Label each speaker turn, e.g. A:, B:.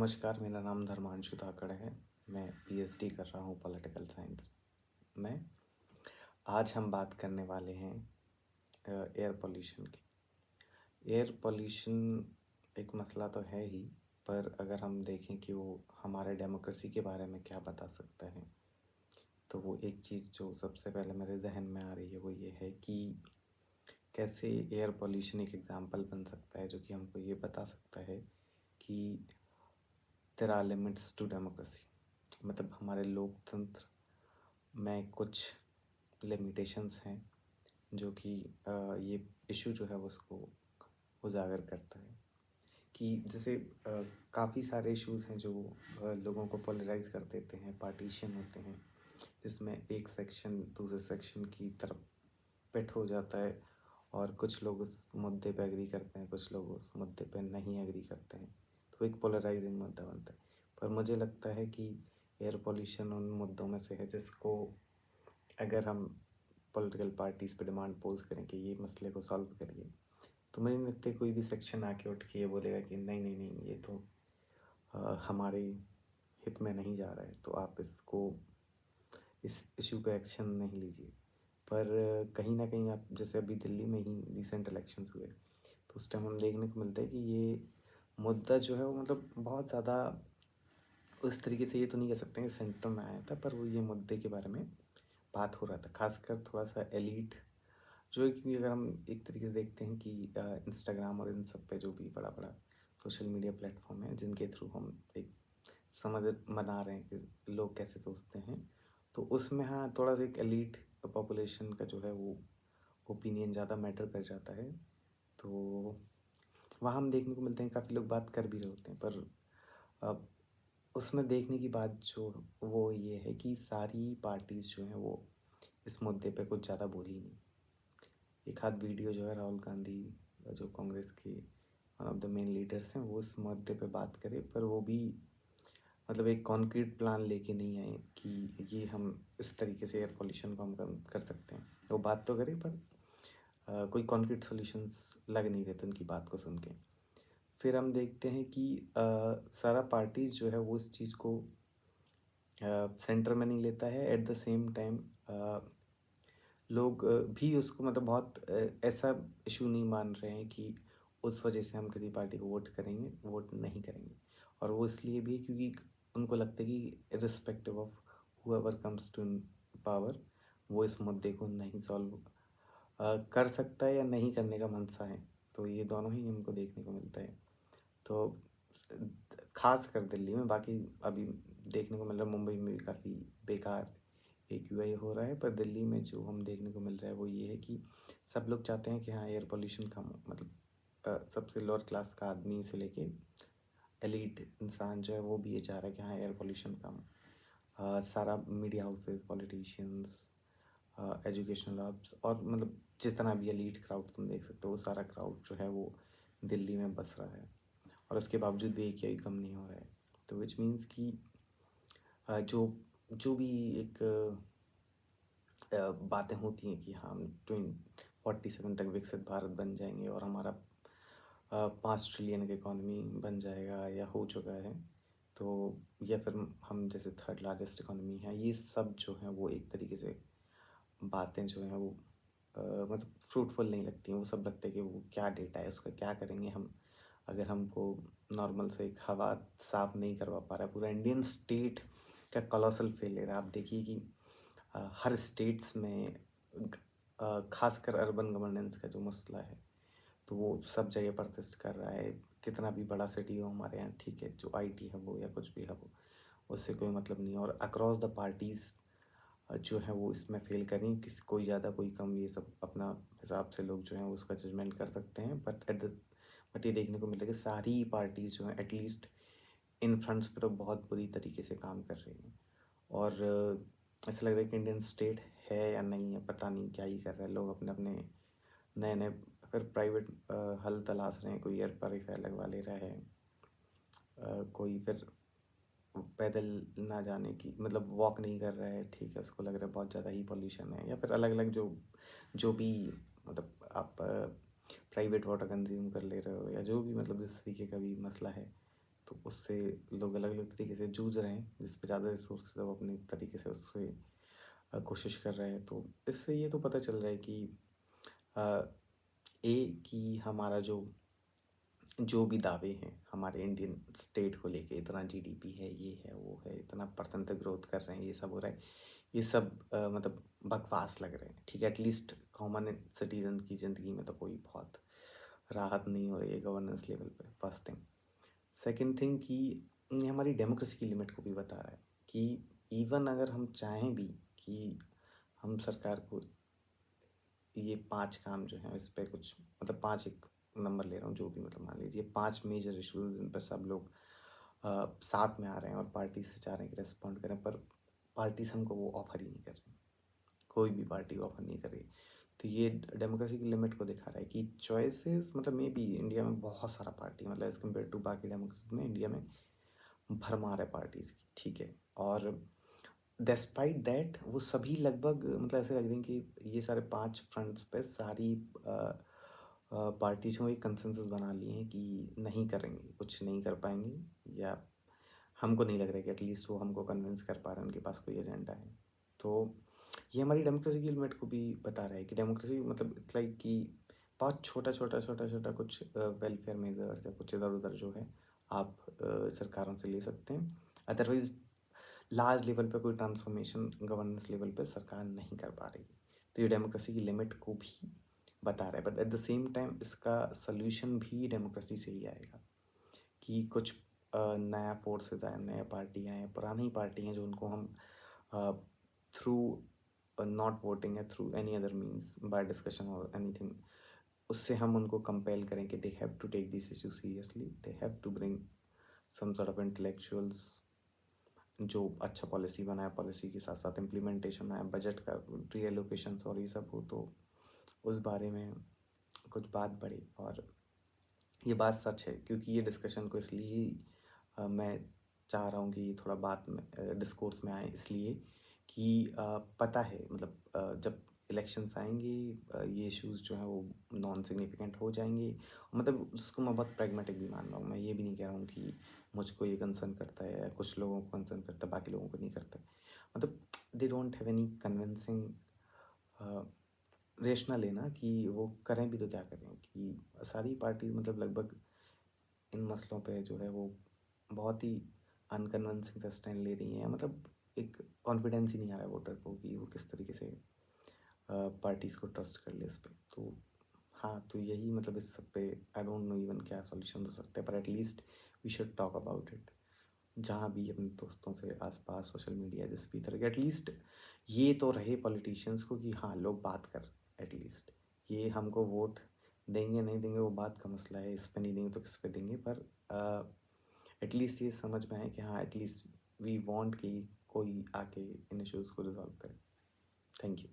A: नमस्कार, मेरा नाम धर्मांशु धाकड़ है। मैं पीएचडी कर रहा हूँ पॉलिटिकल साइंस में। आज हम बात करने वाले हैं एयर पोल्यूशन की। एयर पोल्यूशन एक मसला तो है ही, पर अगर हम देखें कि वो हमारे डेमोक्रेसी के बारे में क्या बता सकता है, तो वो एक चीज़ जो सबसे पहले मेरे जहन में आ रही है वो ये है कि कैसे एयर पोल्यूशन एक एग्ज़ाम्पल बन सकता है जो कि हमको ये बता सकता है कि there are limits to democracy. मतलब हमारे लोकतंत्र में कुछ लिमिटेशंस हैं जो कि ये इशू जो है वो उसको उजागर करता है कि जैसे काफ़ी सारे इश्यूज हैं जो लोगों को पोलराइज कर देते हैं, पार्टीशन होते हैं जिसमें एक सेक्शन दूसरे सेक्शन की तरफ पिट हो जाता है और कुछ लोग उस मुद्दे पे एग्री करते हैं, कुछ लोग उस मुद्दे पे नहीं एग्री करते हैं, तो एक पोलराइजिंग मुद्दा बनता है। पर मुझे लगता है कि एयर पोल्यूशन उन मुद्दों में से है जिसको अगर हम पॉलिटिकल पार्टीज़ पे डिमांड पोज करें कि ये मसले को सॉल्व करिए, तो मुझे नहीं लगता कोई भी सेक्शन आके उठ के ये बोलेगा कि नहीं नहीं नहीं ये तो हमारे हित में नहीं जा रहा है, तो आप इस इशू पे एक्शन नहीं लीजिए। पर कहीं ना कहीं आप जैसे अभी दिल्ली में ही रिसेंट इलेक्शंस हुए, तो उस टाइम हम देखने को मिलता है कि ये मुद्दा जो है वो मतलब बहुत ज़्यादा उस तरीके से ये तो नहीं कह सकते हैं कि सेंटर में आया था, पर वो ये मुद्दे के बारे में बात हो रहा था, खासकर थोड़ा सा एलीट जो है। क्योंकि अगर हम एक तरीके से देखते हैं कि इंस्टाग्राम और इन सब पे जो भी बड़ा बड़ा सोशल मीडिया प्लेटफॉर्म है जिनके थ्रू हम एक समझ बना रहे हैं कि लोग कैसे सोचते हैं, तो उसमें हाँ थोड़ा सा एक एलीट पॉपुलेशन का जो है वो ओपिनियन ज़्यादा मैटर कर जाता है। तो वहाँ हम देखने को मिलते हैं काफ़ी लोग बात कर भी रहे होते हैं, पर अब उसमें देखने की बात जो वो ये है कि सारी पार्टीज़ जो हैं वो इस मुद्दे पे कुछ ज़्यादा बोली नहीं। एक आध वीडियो जो है राहुल गांधी जो कांग्रेस के one of the main leaders हैं वो इस मुद्दे पे बात करे, पर वो भी मतलब एक कॉन्क्रीट प्लान लेके नहीं आए कि ये हम इस तरीके से एयर पोल्यूशन को हम कम कर सकते हैं। वो बात तो करें पर कोई कॉन्क्रीट सॉल्यूशंस लग नहीं रहे थे उनकी बात को सुन के। फिर हम देखते हैं कि सारा पार्टीज जो है वो इस चीज़ को सेंटर में नहीं लेता है। एट द सेम टाइम लोग भी उसको मतलब बहुत ऐसा इशू नहीं मान रहे हैं कि उस वजह से हम किसी पार्टी को वोट नहीं करेंगे। और वो इसलिए भी क्योंकि उनको लगता है कि respective of whoever comes to power वो इस मुद्दे को नहीं सॉल्व कर सकता है या नहीं करने का मनसा है। तो ये दोनों ही हमको देखने को मिलता है। तो खास कर दिल्ली में, बाकी अभी देखने को मिल रहा है मुंबई में भी काफ़ी बेकार AQI हो रहा है, पर दिल्ली में जो हम देखने को मिल रहा है वो ये है कि सब लोग चाहते हैं कि हाँ एयर पोल्यूशन कम हो। मतलब सबसे लोअर क्लास का आदमी से लेके एलीट इंसान जो है वो भी ये चाह रहा है कि हाँ एयर पोल्यूशन कम हो। सारा media houses, politicians, educational hubs और मतलब जितना भी एलीट क्राउड तुम देख सकते हो वो सारा क्राउड जो है वो दिल्ली में बस रहा है, और उसके बावजूद भी AQI कम नहीं हो रहा है। तो विच मीन्स कि जो जो भी एक बातें होती हैं कि हाँ हम 2047 तक विकसित भारत बन जाएंगे और हमारा 5 ट्रिलियन का इकॉनमी बन जाएगा या हो चुका है, तो या फिर हम जैसे थर्ड लार्जेस्ट इकॉनमी है, ये सब जो है वो एक तरीके से बातें जो हैं वो मतलब फ्रूटफुल नहीं लगती हैं। वो सब लगता है कि वो क्या डेटा है, उसका क्या करेंगे हम, अगर हमको नॉर्मल से एक हवा साफ नहीं करवा पा रहा है। पूरा इंडियन स्टेट का कॉलोसल फेलियर है। आप देखिए कि हर स्टेट्स में खासकर अर्बन गवर्नेंस का जो मसला है तो वो सब जगह परसिस्ट कर रहा है। कितना भी बड़ा सिटी हो हमारे यहाँ, ठीक है, जो IT हब हो या कुछ भी हब हो, उससे कोई मतलब नहीं है। और अक्रॉस द पार्टीज़ जो है वो इसमें फेल करें, किसी कोई ज़्यादा कोई कम, ये सब अपना हिसाब से लोग जो हैं उसका जजमेंट कर सकते हैं। बट ये देखने को मिलेगा कि सारी पार्टीज़ जो हैं एटलीस्ट इन फ्रंट्स पे तो बहुत बुरी तरीके से काम कर रही हैं। और ऐसा लग रहा है कि इंडियन स्टेट है या नहीं है, पता नहीं क्या ही कर रहे हैं लोग। अपने अपने नए नए फिर प्राइवेट हल तलाश रहे हैं। कोई एयर प्योरीफायर लगवा ले रहा है, कोई फिर पैदल ना जाने की मतलब वॉक नहीं कर रहा है, ठीक है, उसको लग रहा है बहुत ज़्यादा ही पॉल्यूशन है। या फिर अलग अलग जो जो भी मतलब आप प्राइवेट वाटर कंज्यूम कर ले रहे हो या जो भी मतलब जिस तरीके का भी मसला है, तो उससे लोग अलग अलग तरीके से जूझ रहे हैं, जिस पे ज़्यादा रिसोर्स है वो अपने तरीके से उससे कोशिश कर रहे हैं। तो इससे ये तो पता चल रहा है कि कि हमारा जो भी दावे हैं हमारे इंडियन स्टेट को लेके, इतना जीडीपी है, ये है, वो है, इतना परसेंट ग्रोथ कर रहे हैं, ये सब हो रहा है, ये सब मतलब बकवास लग रहे हैं। ठीक है, एटलीस्ट कॉमन सिटीजन की ज़िंदगी में तो कोई बहुत राहत नहीं हो रही है गवर्नेंस लेवल पे, फर्स्ट थिंग। सेकंड थिंग कि ये हमारी डेमोक्रेसी की लिमिट को भी बता रहा है कि इवन अगर हम चाहें भी कि हम सरकार को ये 5 काम जो हैं इस पे कुछ, मतलब 5 एक नंबर ले रहा हूँ, जो भी, मतलब मान लीजिए 5 मेजर इश्यूज़ जिन पर सब लोग साथ में आ रहे हैं और पार्टी से चाह रहे हैं कि रेस्पॉन्ड करें, पर पार्टीज़ हमको वो ऑफ़र ही नहीं कर रही, कोई भी पार्टी ऑफ़र नहीं कर रही। तो ये डेमोक्रेसी की लिमिट को दिखा रहा है कि चॉइसेस, मतलब मे बी इंडिया में बहुत सारा पार्टी, मतलब एज़ कम्पेयर टू बाकी डेमोक्रेसी में इंडिया में भरमार है पार्टीज़ की, ठीक है। और डिस्पाइट दैट वो सभी लगभग, मतलब ऐसे लग रही हैं कि ये सारे 5 फ्रंट्स पे सारी पार्टीज़ को एक कंसेंसस बना लिए हैं कि नहीं करेंगे, कुछ नहीं कर पाएँगे, या हमको नहीं लग रहा है कि एटलीस्ट वो हमको कन्विंस कर पा रहे हैं, उनके पास कोई एजेंडा है। तो ये हमारी डेमोक्रेसी की लिमिट को भी बता रहा है कि डेमोक्रेसी मतलब इट्स लाइक कि बहुत छोटा-छोटा कुछ वेलफेयर मेजर्स या कुछ इधर-उधर जो है आप सरकारों से ले सकते हैं। अदरवाइज़ लार्ज लेवल पे कोई ट्रांसफॉर्मेशन गवर्नेंस लेवल पे सरकार नहीं कर पा रही। तो ये डेमोक्रेसी की लिमिट को भी बता रहा है, but at the same time इसका सॉल्यूशन भी डेमोक्रेसी से ही आएगा कि कुछ नया फोर्सेस आए, नया पार्टी आए, पुरानी पार्टी हैं जो उनको हम थ्रू नॉट वोटिंग या through any other means by discussion और एनीथिंग, उससे हम उनको कंपेल करें कि they have to take this issue seriously, they have to bring some sort of intellectuals जो अच्छा पॉलिसी बनाए, पॉलिसी के साथ साथ इम्प्लीमेंटेशन आए, बजट का रीएलोकेशंस और ये सब हो, तो उस बारे में कुछ बात बढ़े। और ये बात सच है क्योंकि ये डिस्कशन को इसलिए ही मैं चाह रहा हूँ कि ये थोड़ा बात में डिस्कोर्स में आए, इसलिए कि पता है, मतलब जब इलेक्शंस आएंगे ये इश्यूज़ जो हैं वो नॉन सिग्निफिकेंट हो जाएंगे। मतलब उसको मैं बहुत प्रैग्मेटिक भी मान रहा हूँ, मैं ये भी नहीं कह रहा हूँ कि मुझको ये कंसर्न करता है या कुछ लोगों को कंसर्न करता है, बाकी लोगों को नहीं करता है। मतलब they don't have any convincing rational है ना कि वो करें भी तो क्या करें, कि सारी पार्टी मतलब लगभग इन मसलों पे जो है वो बहुत ही अनकन्विंसिंग सा स्टैंड ले रही हैं। मतलब एक कॉन्फिडेंस ही नहीं आ रहा है वोटर को कि वो किस तरीके से पार्टीज़ को ट्रस्ट कर ले इस पे। तो हाँ, तो यही मतलब इस सब पे आई डोंट नो इवन क्या सॉल्यूशन हो सकता है, पर at least we should talk about it. जहाँ भी अपने दोस्तों से, आस-पास, सोशल मीडिया, जिस भी तरह के, एटलीस्ट ये तो रहे पॉलिटिशियंस को कि हाँ, लोग बात कर, एटलीस्ट ये हमको वोट देंगे नहीं देंगे वो बात का मसला है, इस पे नहीं देंगे तो किस पे देंगे, पर एटलीस्ट ये समझ में आए कि हाँ, एटलीस्ट वी वांट कि कोई आके इन इश्यूज़ को रिज़ॉल्व करे। Thank you.